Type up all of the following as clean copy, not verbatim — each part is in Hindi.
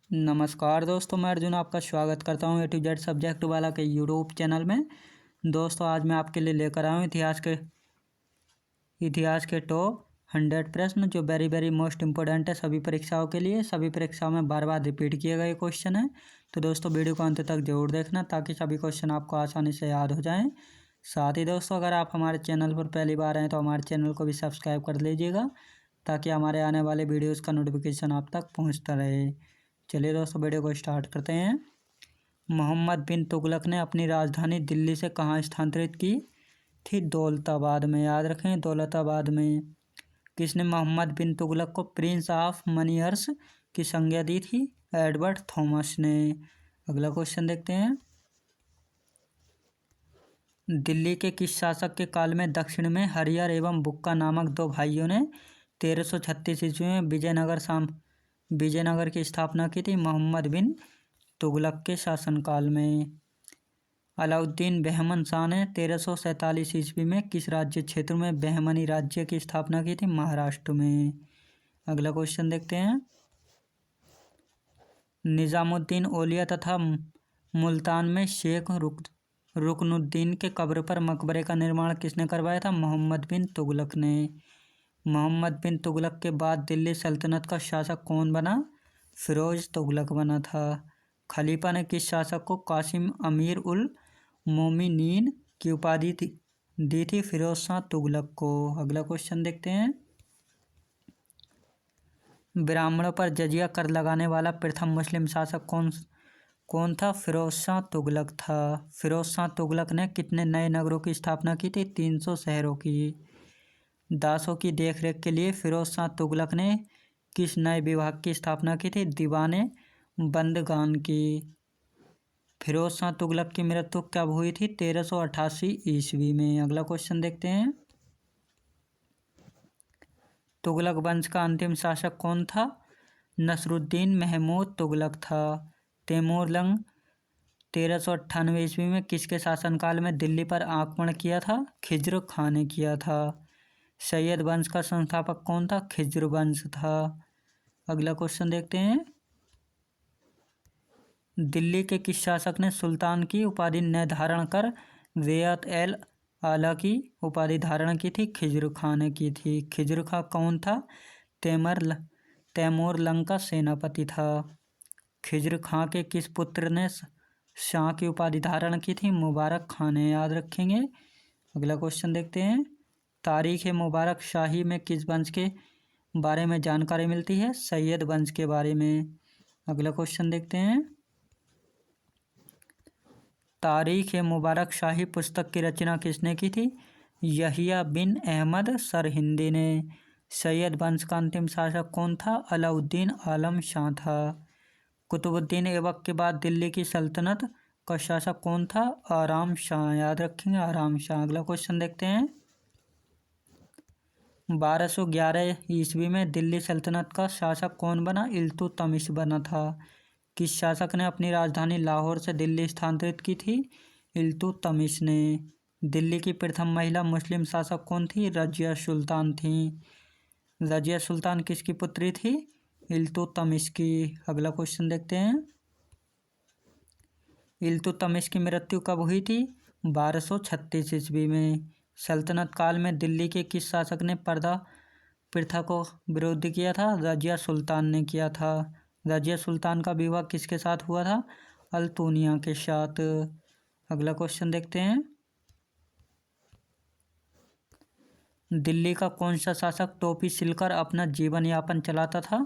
नमस्कार दोस्तों, मैं अर्जुन आपका स्वागत करता हूँ ए टू जेड सब्जेक्ट वाला के यूट्यूब चैनल में। दोस्तों आज मैं आपके लिए लेकर आया हूँ इतिहास के टॉप 100 प्रश्न जो वेरी वेरी मोस्ट इम्पोर्टेंट है सभी परीक्षाओं के लिए। सभी परीक्षाओं में बार बार रिपीट किए गए क्वेश्चन है, तो दोस्तों वीडियो को अंत तक जरूर देखना ताकि सभी क्वेश्चन आपको आसानी से याद हो जाएं। साथ ही दोस्तों अगर आप हमारे चैनल पर पहली बार आएँ तो हमारे चैनल को भी सब्सक्राइब कर लीजिएगा ताकि हमारे आने वाले वीडियोज़ का नोटिफिकेशन आप तक पहुँचता रहे। चलिए दोस्तों वीडियो को स्टार्ट करते हैं। मोहम्मद बिन तुगलक ने अपनी राजधानी दिल्ली से कहाँ स्थानांतरित की थी? दौलताबाद में। याद रखें, दौलताबाद में। किसने मोहम्मद बिन तुगलक को प्रिंस ऑफ मनियर्स की संज्ञा दी थी? एडवर्ड थॉमस ने। अगला क्वेश्चन देखते हैं। दिल्ली के किस शासक के काल में दक्षिण में हरिहर एवं बुक्का नामक दो भाइयों ने 1336 ईस्वी में विजयनगर की स्थापना की थी? मोहम्मद बिन तुगलक के शासनकाल में। अलाउद्दीन बहमन शाह ने 1347 ईस्वी में किस राज्य क्षेत्र में बहमनी राज्य की स्थापना की थी? महाराष्ट्र में। अगला क्वेश्चन देखते हैं। निजामुद्दीन औलिया तथा मुल्तान में शेख रुकनुद्दीन के कब्र पर मकबरे का निर्माण किसने करवाया था? मोहम्मद बिन तुगलक ने। मोहम्मद बिन तुगलक के बाद दिल्ली सल्तनत का शासक कौन बना? फिरोज तुगलक बना था। खलीफा ने किस शासक को कासिम अमीर उल मोमिनीन की उपाधि दी थी? फिरोज शाह तुगलक को। अगला क्वेश्चन देखते हैं। ब्राह्मणों पर जजिया कर लगाने वाला प्रथम मुस्लिम शासक कौन था? फिरोज शाह तुगलक था। फिरोज शाह तुगलक ने कितने नए नगरों की स्थापना की थी? 300 शहरों की। दासों की देखरेख के लिए फिरोज शाह तुगलक ने किस नए विभाग की स्थापना की थी? दीवाने बंदगान की। फिरोज शाह तुगलक की मृत्यु कब हुई थी? 1388 ईस्वी में। अगला क्वेश्चन देखते हैं। तुगलक वंश का अंतिम शासक कौन था? नसरुद्दीन महमूद तुगलक था। तैमूरलंग 1398 ईस्वी में किसके शासनकाल में दिल्ली पर आक्रमण किया था? खिज्र खां ने किया था। सैयद वंश का संस्थापक कौन था? खिज्र वंश था। अगला क्वेश्चन देखते हैं। दिल्ली के किस शासक ने सुल्तान की उपाधि न धारण कर वेयत एल आला की उपाधि धारण की थी? खिज्र खां ने की थी। खिज्र खां कौन था? तैमूरलंग का सेनापति था। खिज्र खां के किस पुत्र ने शाह की उपाधि धारण की थी? मुबारक खां ने। याद रखेंगे। अगला क्वेश्चन देखते हैं। तारीख मुबारक शाही में किस वंश के बारे में जानकारी मिलती है? सैयद वंश के बारे में। अगला क्वेश्चन देखते हैं। तारीख मुबारक शाही पुस्तक की रचना किसने की थी? यहिया बिन अहमद सरहिंदी ने। सैयद वंश का अंतिम शासक कौन था? अलाउद्दीन आलम शाह था। कुतुबुद्दीन ऐबक के बाद दिल्ली की सल्तनत का शासक कौन था? आराम शाह। याद रखेंगे, आराम शाह। अगला क्वेश्चन देखते हैं। 1211 ईस्वी में दिल्ली सल्तनत का शासक कौन बना? इल्तुतमिश बना था। किस शासक ने अपनी राजधानी लाहौर से दिल्ली स्थानांतरित की थी? इल्तुतमिश ने। दिल्ली की प्रथम महिला मुस्लिम शासक कौन थी? रजिया सुल्तान थी। रजिया सुल्तान किसकी पुत्री थी? इल्तुतमिश की। अगला क्वेश्चन देखते हैं। इल्तुतमिश की मृत्यु कब हुई थी? 1236 ईस्वी में। सल्तनत काल में दिल्ली के किस शासक ने पर्दा प्रथा को विरोध किया था? रजिया सुल्तान ने किया था। रजिया सुल्तान का विवाह किसके साथ हुआ था? अल्तुनिया के साथ। अगला क्वेश्चन देखते हैं। दिल्ली का कौन सा शासक टोपी सिलकर अपना जीवन यापन चलाता था?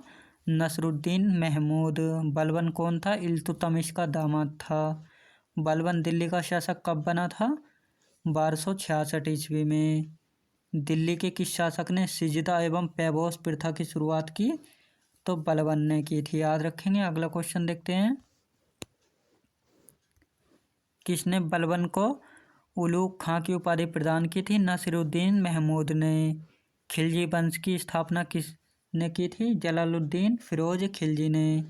नसरुद्दीन महमूद। बलबन कौन था? इल्तुतमिश का दामाद था। बलबन दिल्ली का शासक कब बना था? 1266 ईस्वी में। दिल्ली के किस शासक ने सिजदा एवं पैबोस प्रथा की शुरुआत की? तो बलबन ने की थी। याद रखेंगे। अगला क्वेश्चन देखते हैं। किसने बलबन को उलूग खां की उपाधि प्रदान की थी? नसीरुद्दीन महमूद ने। खिलजी वंश की स्थापना किसने की थी? जलालुद्दीन फिरोज खिलजी ने।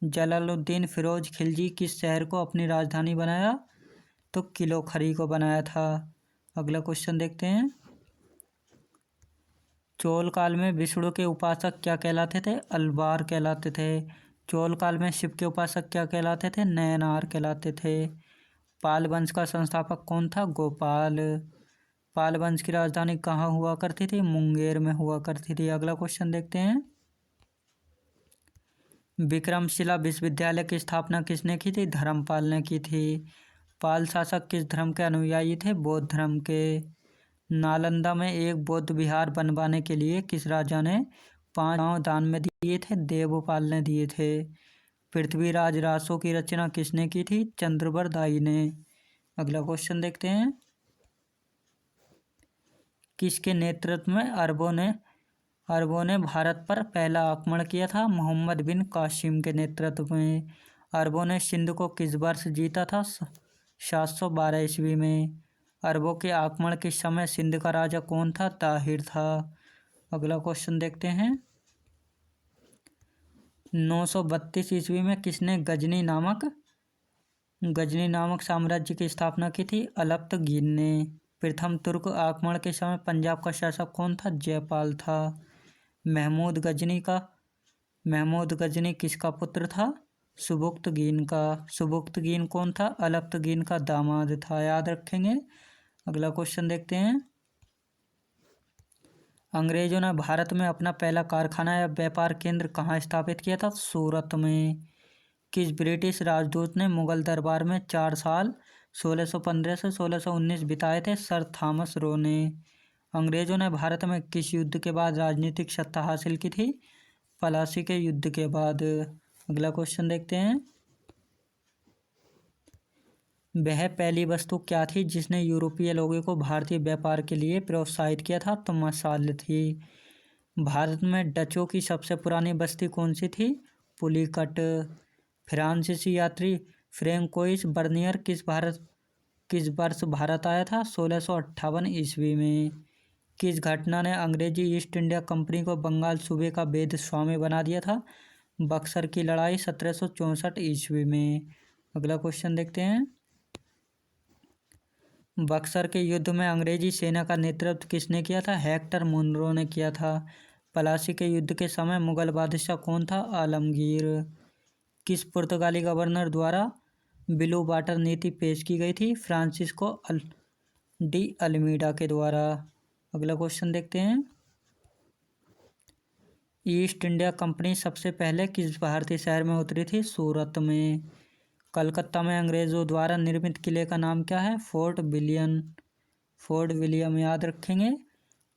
जलालुद्दीन फिरोज खिलजी किस शहर को अपनी राजधानी बनाया? तो किलो खरी को बनाया था। अगला क्वेश्चन देखते हैं। चोल काल में विष्णु के उपासक क्या कहलाते थे? अलवार कहलाते थे। चोल काल में शिव के उपासक क्या कहलाते थे? नयनार कहलाते थे। पाल वंश का संस्थापक कौन था? गोपाल। पाल वंश की राजधानी कहाँ हुआ करती थी? मुंगेर में हुआ करती थी। अगला क्वेश्चन देखते हैं। विक्रमशिला विश्वविद्यालय की स्थापना किसने की थी? धर्मपाल ने की थी। पाल शासक किस धर्म के अनुयायी थे? बौद्ध धर्म के। नालंदा में एक बौद्ध विहार बनवाने के लिए किस राजा ने 5 गांव दान में दिए थे? देवपाल ने दिए थे। पृथ्वीराज रासो की रचना किसने की थी? चंद्रबरदाई ने। अगला क्वेश्चन देखते हैं। किसके नेतृत्व में अरबों ने भारत पर पहला आक्रमण किया था? मोहम्मद बिन कासिम के नेतृत्व में। अरबों ने सिंध को किस वर्ष जीता था? 712 ईस्वी में। अरबों के आक्रमण के समय सिंध का राजा कौन था? ताहिर था। अगला क्वेश्चन देखते हैं। 932 ईस्वी में किसने गजनी नामक साम्राज्य की स्थापना की थी? अलप्तगीन ने। प्रथम तुर्क आक्रमण के समय पंजाब का शासक कौन था? जयपाल था। महमूद गजनी किसका पुत्र था? सुबुक्तगीन का। सुबुक्तगीन कौन था? अलप्तगीन का दामाद था, याद रखेंगे। अगला क्वेश्चन देखते हैं। अंग्रेजों ने भारत में अपना पहला कारखाना या व्यापार केंद्र कहाँ स्थापित किया था? सूरत में। किस ब्रिटिश राजदूत ने मुगल दरबार में 4 साल 1615 से 1619 बिताए थे? सर थॉमस रो ने। अंग्रेजों ने भारत में किस युद्ध के बाद राजनीतिक सत्ता हासिल की थी? पलासी के युद्ध के बाद। अगला क्वेश्चन देखते हैं। वह पहली वस्तु क्या थी जिसने यूरोपीय लोगों को भारतीय व्यापार के लिए प्रोत्साहित किया था? तो मसाल थी। भारत में डचों की सबसे पुरानी बस्ती कौन सी थी? पुलिकट। फ्रांसीसी यात्री फ्रैंकोइस बर्नियर किस वर्ष भारत आया था? 1658 ईस्वी में। किस घटना ने अंग्रेजी ईस्ट इंडिया कंपनी को बंगाल सूबे का वैध स्वामी बना दिया था? बक्सर की लड़ाई 1764 ईस्वी में। अगला क्वेश्चन देखते हैं। बक्सर के युद्ध में अंग्रेजी सेना का नेतृत्व किसने किया था? हेक्टर मुनरो ने किया था। पलासी के युद्ध के समय मुगल बादशाह कौन था? आलमगीर। किस पुर्तगाली गवर्नर द्वारा ब्लू वाटर नीति पेश की गई थी? फ्रांसिस्को डी अल्मीडा के द्वारा। अगला क्वेश्चन देखते हैं। ईस्ट इंडिया कंपनी सबसे पहले किस भारतीय शहर में उतरी थी? सूरत में। कलकत्ता में अंग्रेजों द्वारा निर्मित किले का नाम क्या है? फोर्ट विलियम, याद रखेंगे।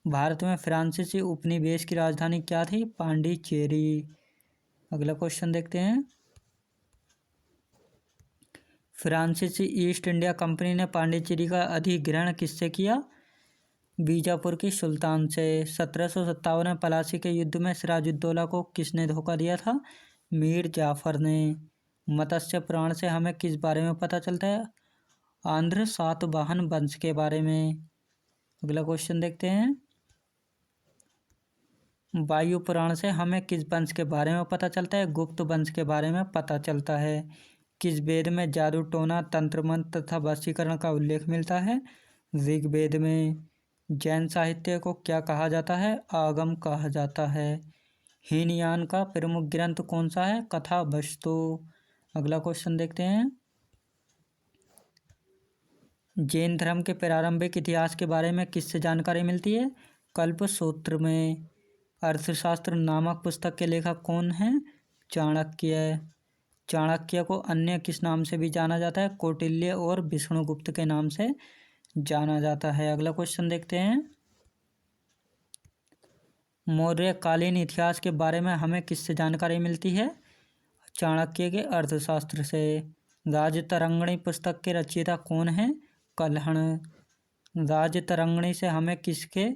भारत में फ्रांसीसी उपनिवेश की राजधानी क्या थी? पांडिचेरी। अगला क्वेश्चन देखते हैं। फ्रांसीसी ईस्ट इंडिया कंपनी ने पांडिचेरी का अधिग्रहण किससे किया? बीजापुर की सुल्तान से। 1757 में पलासी के युद्ध में सिराजुद्दौला को किसने धोखा दिया था? मीर जाफर ने। मत्स्य पुराण से हमें किस बारे में पता चलता है? आंध्र सातवाहन वंश के बारे में। अगला क्वेश्चन देखते हैं। वायु पुराण से हमें किस वंश के बारे में पता चलता है? गुप्त वंश के बारे में पता चलता है। किस वेद में जादू टोना तंत्र मंत्र तथा वशीकरण का उल्लेख मिलता है? ऋग्वेद में। जैन साहित्य को क्या कहा जाता है? आगम कहा जाता है। हीनयान का प्रमुख ग्रंथ कौन सा है? कथा वस्तु। अगला क्वेश्चन देखते हैं। जैन धर्म के प्रारंभिक इतिहास के बारे में किससे जानकारी मिलती है? कल्पसूत्र में। अर्थशास्त्र नामक पुस्तक के लेखक कौन हैं? चाणक्य। चाणक्य को अन्य किस नाम से भी जाना जाता है? कौटिल्य और विष्णुगुप्त के नाम से जाना जाता है। अगला क्वेश्चन देखते हैं। मौर्यकालीन इतिहास के बारे में हमें किससे जानकारी मिलती है? चाणक्य के अर्थशास्त्र से। राजतरंगिणी पुस्तक के रचयिता कौन है? कल्हण। राजतरंगिणी से हमें किसके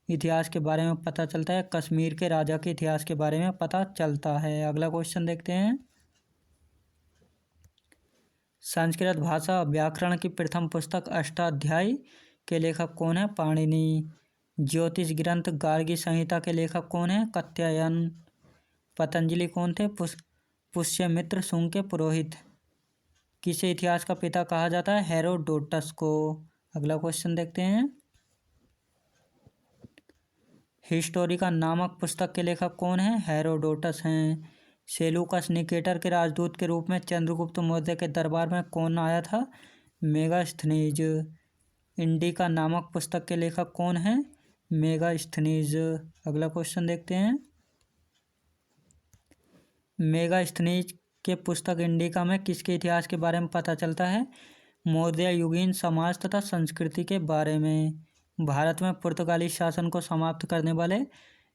इतिहास के बारे में पता चलता है? कश्मीर के राजा के इतिहास के बारे में पता चलता है। अगला क्वेश्चन देखते हैं। संस्कृत भाषा व्याकरण की प्रथम पुस्तक अष्टाध्यायी के लेखक कौन है? पाणिनि। ज्योतिष ग्रंथ गार्गी संहिता के लेखक कौन है? कात्यायन। पतंजलि कौन थे? पुष्यमित्र शुंग के पुरोहित। किसे इतिहास का पिता कहा जाता है? हेरोडोटस को। अगला क्वेश्चन देखते हैं। हिस्टोरिका नामक पुस्तक के लेखक कौन है? हेरोडोटस हैं। सेलूकस निकेटर के राजदूत के रूप में चंद्रगुप्त मौर्य के दरबार में कौन आया था? मेगास्थनीज। इंडिका नामक पुस्तक के लेखक कौन है? मेगास्थनीज। अगला क्वेश्चन देखते हैं। मेगास्थनीज के पुस्तक इंडिका में किसके इतिहास के बारे में पता चलता है? मौर्य युगीन समाज तथा संस्कृति के बारे में। भारत में पुर्तगाली शासन को समाप्त करने वाले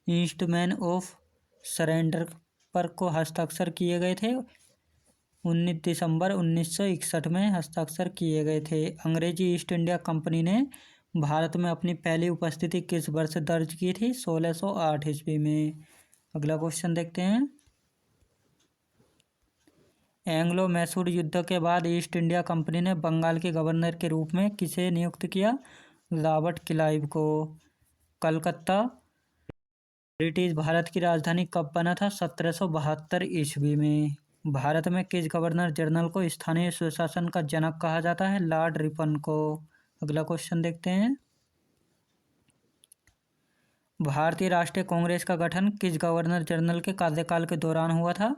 ईस्टमैन ऑफ सरेंडर पर को हस्ताक्षर किए गए थे। 19 दिसंबर 1961 में हस्ताक्षर किए गए थे। अंग्रेजी ईस्ट इंडिया कंपनी ने भारत में अपनी पहली उपस्थिति किस वर्ष दर्ज की थी? 1608 ईस्वी में। अगला क्वेश्चन देखते हैं। एंग्लो मैसूर युद्ध के बाद ईस्ट इंडिया कंपनी ने बंगाल के गवर्नर के रूप में किसे नियुक्त किया? रॉबर्ट क्लाइव को। कलकत्ता ब्रिटिश भारत की राजधानी कब बना था? 1772 ईस्वी में। भारत में किस गवर्नर जनरल को स्थानीय स्वशासन का जनक कहा जाता है? लॉर्ड रिपन को। अगला क्वेश्चन देखते हैं। भारतीय राष्ट्रीय कांग्रेस का गठन किस गवर्नर जनरल के कार्यकाल के दौरान हुआ था?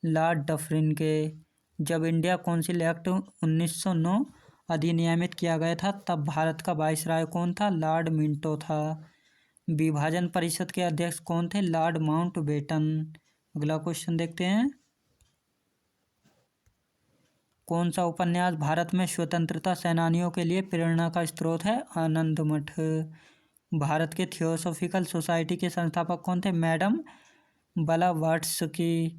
लॉर्ड डफरिन के। जब इंडिया काउंसिल एक्ट 1909 अधिनियमित किया गया था तब भारत का वाइसराय कौन था? लॉर्ड मिंटो था। विभाजन परिषद के अध्यक्ष कौन थे? Lord Mountbatten. अगला क्वेश्चन देखते हैं। कौन सा उपन्यास भारत में स्वतंत्रता सेनानियों के लिए प्रेरणा का स्रोत है? आनंद मठ। भारत के थियोसॉफिकल सोसाइटी के संस्थापक कौन थे? मैडम ब्लavatsky।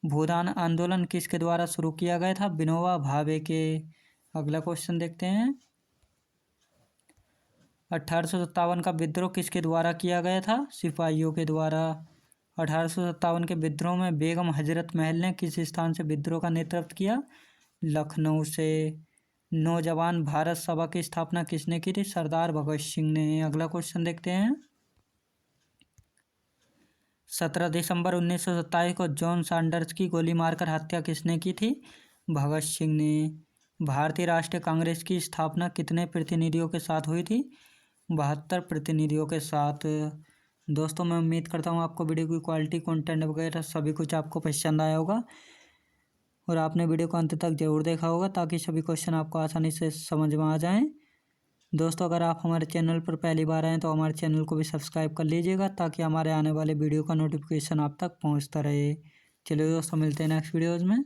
भूदान आंदोलन किसके द्वारा शुरू किया गया था? विनोबा भावे के। अगला क्वेश्चन देखते हैं। 1857 का विद्रोह किसके द्वारा किया गया था? सिपाहियों के द्वारा। 1857 के विद्रोह में बेगम हजरत महल ने किस स्थान से विद्रोह का नेतृत्व किया? लखनऊ से। नौजवान भारत सभा की स्थापना किसने की थी? सरदार भगत सिंह ने। अगला क्वेश्चन देखते हैं। 17 दिसंबर 1927 को जॉन सैंडर्स की गोली मारकर हत्या किसने की थी? भगत सिंह ने। भारतीय राष्ट्रीय कांग्रेस की स्थापना कितने प्रतिनिधियों के साथ हुई थी? 72 प्रतिनिधियों के साथ। दोस्तों मैं उम्मीद करता हूँ आपको वीडियो की क्वालिटी, कंटेंट वगैरह सभी कुछ आपको पसंद आया होगा और आपने वीडियो को अंत तक जरूर देखा होगा ताकि सभी क्वेश्चन आपको आसानी से समझ में आ जाएं। दोस्तों अगर आप हमारे चैनल पर पहली बार आएँ तो हमारे चैनल को भी सब्सक्राइब कर लीजिएगा ताकि हमारे आने वाले वीडियो का नोटिफिकेशन आप तक पहुंचता रहे। चलिए दोस्तों मिलते हैं नेक्स्ट वीडियोज़ में।